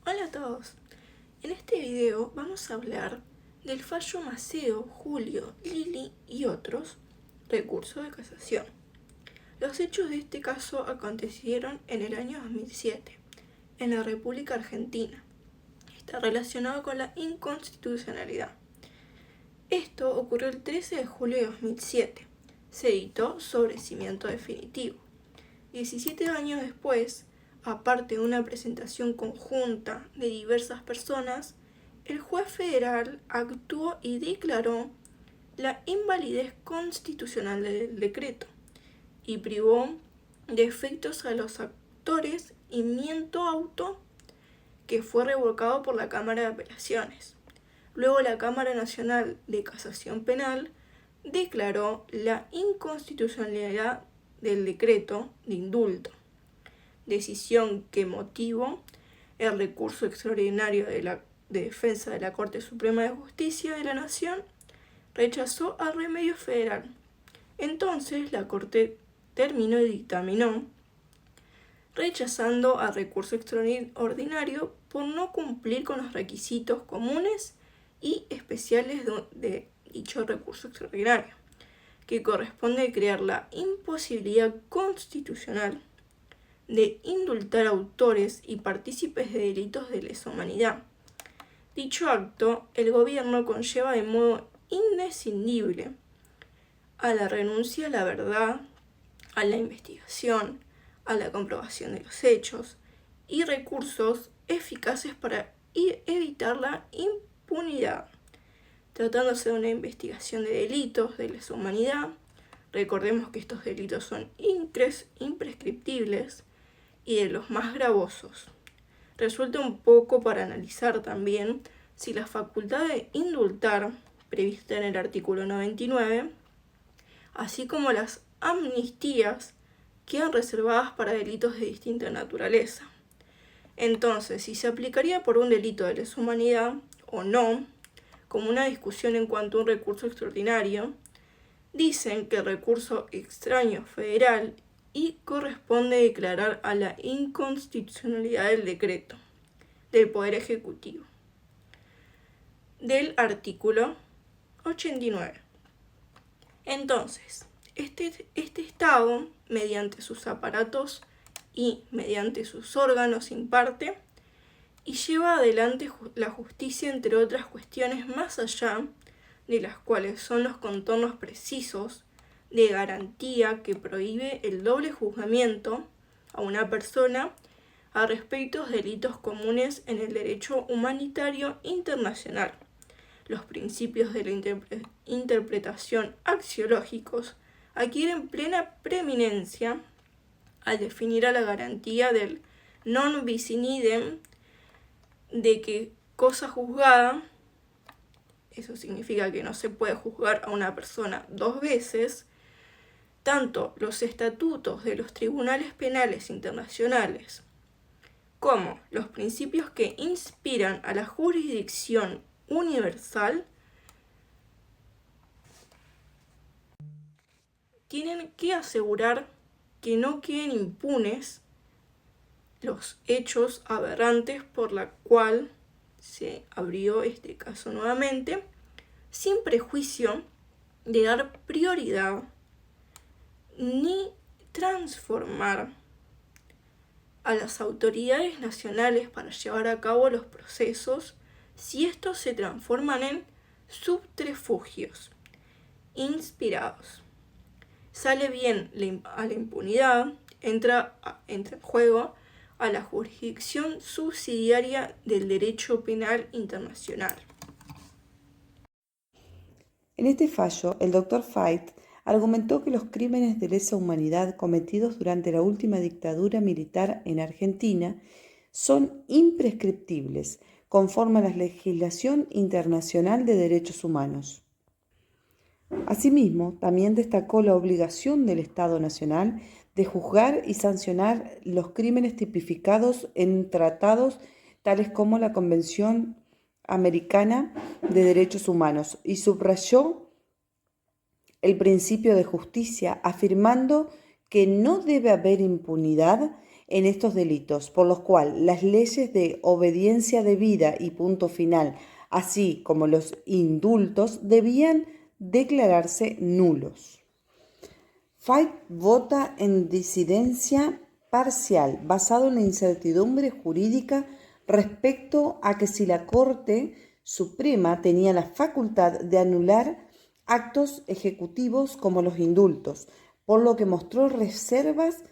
Hola a todos. En este video vamos a hablar del fallo Maceo, Julio, Lili y otros recurso de casación. Los hechos de este caso acontecieron en el año 2007, en la República Argentina. Está relacionado con la inconstitucionalidad. Esto ocurrió el 13 de julio de 2007. Se editó sobre cimiento definitivo. 17 años después, aparte de una presentación conjunta de diversas personas, el juez federal actuó y declaró la invalidez constitucional del decreto y privó de efectos a los actores y miento auto que fue revocado por la Cámara de Apelaciones. Luego la Cámara Nacional de Casación Penal declaró la inconstitucionalidad del decreto de indulto, decisión que motivó el recurso extraordinario de defensa de la Corte Suprema de Justicia de la Nación, rechazó al remedio federal. Entonces la Corte terminó y dictaminó rechazando al recurso extraordinario por no cumplir con los requisitos comunes y especiales de dicho recurso extraordinario, que corresponde crear la imposibilidad constitucional de indultar autores y partícipes de delitos de lesa humanidad. Dicho acto, el gobierno conlleva de modo indescindible a la renuncia a la verdad, a la investigación, a la comprobación de los hechos y recursos eficaces para evitar la impunidad. Tratándose de una investigación de delitos de lesa humanidad, recordemos que estos delitos son imprescriptibles y de los más gravosos. Resulta un poco para analizar también si la facultad de indultar, prevista en el artículo 99, así como las amnistías, quedan reservadas para delitos de distinta naturaleza. Entonces, si se aplicaría por un delito de lesa humanidad o no, como una discusión en cuanto a un recurso extraordinario, dicen que el recurso extraño federal y corresponde declarar a la inconstitucionalidad del decreto del Poder Ejecutivo del artículo 89. Entonces, este Estado, mediante sus aparatos y mediante sus órganos, imparte y lleva adelante la justicia, entre otras cuestiones, más allá de las cuales son los contornos precisos de garantía que prohíbe el doble juzgamiento a una persona a respecto de delitos comunes en el derecho humanitario internacional. Los principios de la interpretación axiológicos adquieren plena preeminencia al definir a la garantía del non bis in idem, de que cosa juzgada, eso significa que no se puede juzgar a una persona dos veces, tanto los estatutos de los tribunales penales internacionales como los principios que inspiran a la jurisdicción universal tienen que asegurar que no queden impunes los hechos aberrantes por la cual se abrió este caso nuevamente, sin prejuicio de dar prioridad ni transformar a las autoridades nacionales para llevar a cabo los procesos si estos se transforman en subterfugios inspirados. Sale bien a la impunidad, entra en juego a la jurisdicción subsidiaria del derecho penal internacional. En este fallo, el Dr. Fait argumentó que los crímenes de lesa humanidad cometidos durante la última dictadura militar en Argentina son imprescriptibles, conforme a la legislación internacional de derechos humanos. Asimismo, también destacó la obligación del Estado Nacional de juzgar y sancionar los crímenes tipificados en tratados tales como la Convención Americana de Derechos Humanos y subrayó el principio de justicia, afirmando que no debe haber impunidad en estos delitos, por lo cual las leyes de obediencia debida y punto final, así como los indultos, debían declararse nulos. Fait vota en disidencia parcial, basado en la incertidumbre jurídica respecto a que si la Corte Suprema tenía la facultad de anular actos ejecutivos como los indultos, por lo que mostró reservas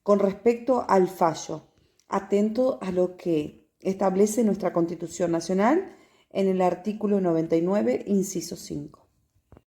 con respecto al fallo, atento a lo que establece nuestra Constitución Nacional en el artículo 99, inciso 5.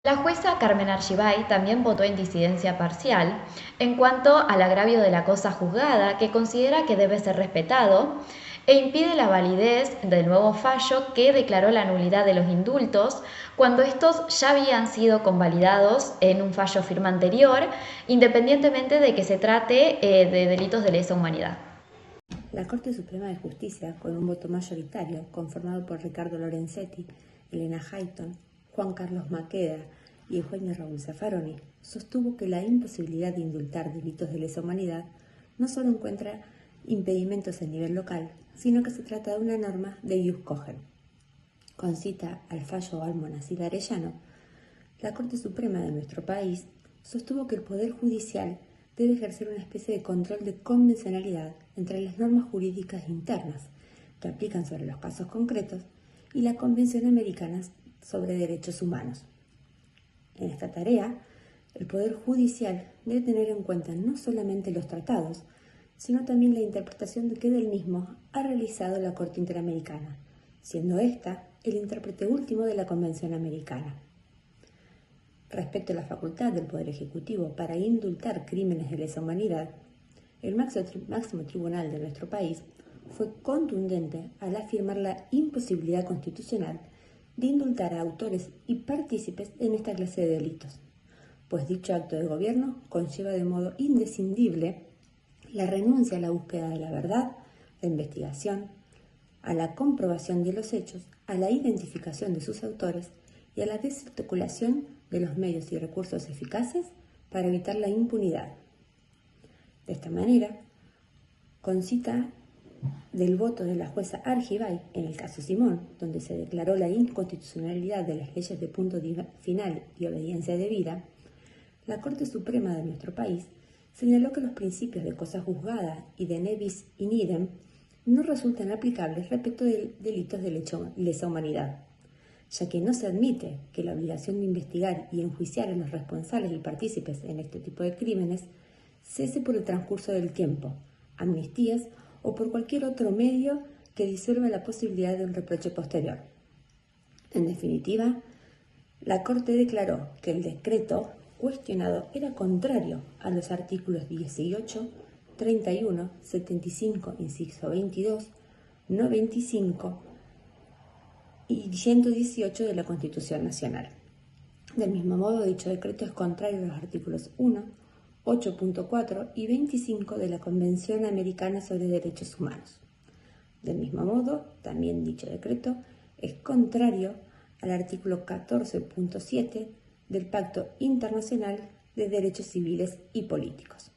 La jueza Carmen Argibay también votó en disidencia parcial en cuanto al agravio de la cosa juzgada, que considera que debe ser respetado e impide la validez del nuevo fallo que declaró la nulidad de los indultos cuando estos ya habían sido convalidados en un fallo firme anterior, independientemente de que se trate de delitos de lesa humanidad. La Corte Suprema de Justicia, con un voto mayoritario conformado por Ricardo Lorenzetti, Elena Hayton, Juan Carlos Maqueda y Eugenio Raúl Zaffaroni, sostuvo que la imposibilidad de indultar delitos de lesa humanidad no solo encuentra impedimentos a nivel local, sino que se trata de una norma de ius cogen. Con cita al fallo Almonacid Arellano, la Corte Suprema de nuestro país sostuvo que el Poder Judicial debe ejercer una especie de control de convencionalidad entre las normas jurídicas internas que aplican sobre los casos concretos y la Convención Americana sobre Derechos Humanos. En esta tarea, el Poder Judicial debe tener en cuenta no solamente los tratados, sino también la interpretación que del mismo ha realizado la Corte Interamericana, siendo ésta el intérprete último de la Convención Americana. Respecto a la facultad del Poder Ejecutivo para indultar crímenes de lesa humanidad, el máximo tribunal de nuestro país fue contundente al afirmar la imposibilidad constitucional de indultar a autores y partícipes en esta clase de delitos, pues dicho acto de gobierno conlleva de modo indescindible la renuncia a la búsqueda de la verdad, la investigación, a la comprobación de los hechos, a la identificación de sus autores y a la desarticulación de los medios y recursos eficaces para evitar la impunidad. De esta manera, con cita del voto de la jueza Argibay en el caso Simón, donde se declaró la inconstitucionalidad de las leyes de punto final y obediencia debida, la Corte Suprema de nuestro país señaló que los principios de cosa juzgada y de ne bis in idem no resultan aplicables respecto de delitos de lesa humanidad, ya que no se admite que la obligación de investigar y enjuiciar a los responsables y partícipes en este tipo de crímenes cese por el transcurso del tiempo, amnistías o por cualquier otro medio que disuelva la posibilidad de un reproche posterior. En definitiva, la Corte declaró que el decreto cuestionado era contrario a los artículos 18, 31, 75, inciso 22, 95 y 118 de la Constitución Nacional. Del mismo modo, dicho decreto es contrario a los artículos 1, 8.4 y 25 de la Convención Americana sobre Derechos Humanos. Del mismo modo, también dicho decreto es contrario al artículo 14.7 del Pacto Internacional de Derechos Civiles y Políticos.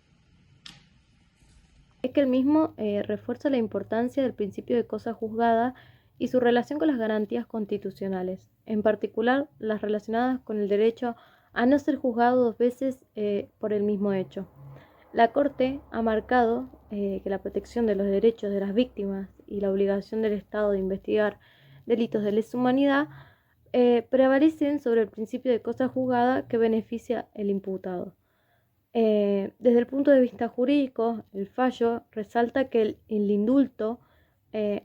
Es que el mismo refuerza la importancia del principio de cosa juzgada y su relación con las garantías constitucionales, en particular las relacionadas con el derecho a no ser juzgado dos veces por el mismo hecho. La Corte ha marcado que la protección de los derechos de las víctimas y la obligación del Estado de investigar delitos de lesa humanidad prevalecen sobre el principio de cosa juzgada que beneficia al imputado. Desde el punto de vista jurídico, el fallo resalta que el indulto,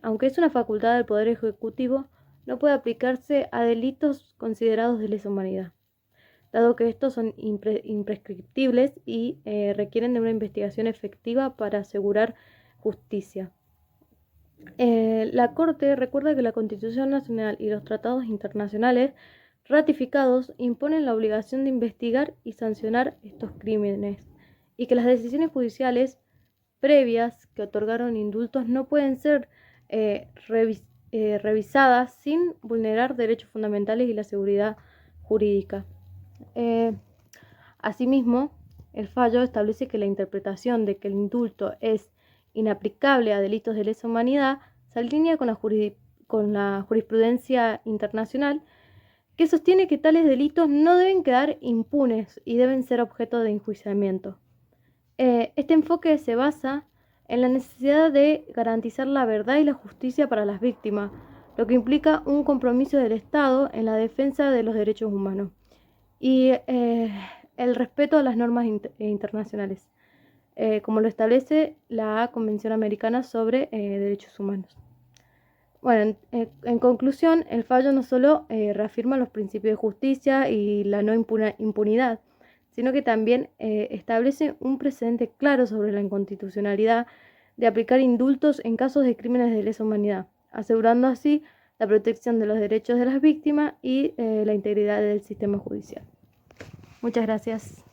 aunque es una facultad del Poder Ejecutivo, no puede aplicarse a delitos considerados de lesa humanidad, dado que estos son imprescriptibles y requieren de una investigación efectiva para asegurar justicia. La Corte recuerda que la Constitución Nacional y los tratados internacionales ratificados imponen la obligación de investigar y sancionar estos crímenes y que las decisiones judiciales previas que otorgaron indultos no pueden ser revisadas sin vulnerar derechos fundamentales y la seguridad jurídica. Asimismo, el fallo establece que la interpretación de que el indulto es inaplicable a delitos de lesa humanidad se alinea con la jurisprudencia internacional que sostiene que tales delitos no deben quedar impunes y deben ser objeto de enjuiciamiento. Este enfoque se basa en la necesidad de garantizar la verdad y la justicia para las víctimas, lo que implica un compromiso del Estado en la defensa de los derechos humanos y el respeto a las normas internacionales, como lo establece la Convención Americana sobre Derechos Humanos. Bueno, en conclusión, el fallo no solo reafirma los principios de justicia y la no impunidad, sino que también establece un precedente claro sobre la inconstitucionalidad de aplicar indultos en casos de crímenes de lesa humanidad, asegurando así la protección de los derechos de las víctimas y la integridad del sistema judicial. Muchas gracias.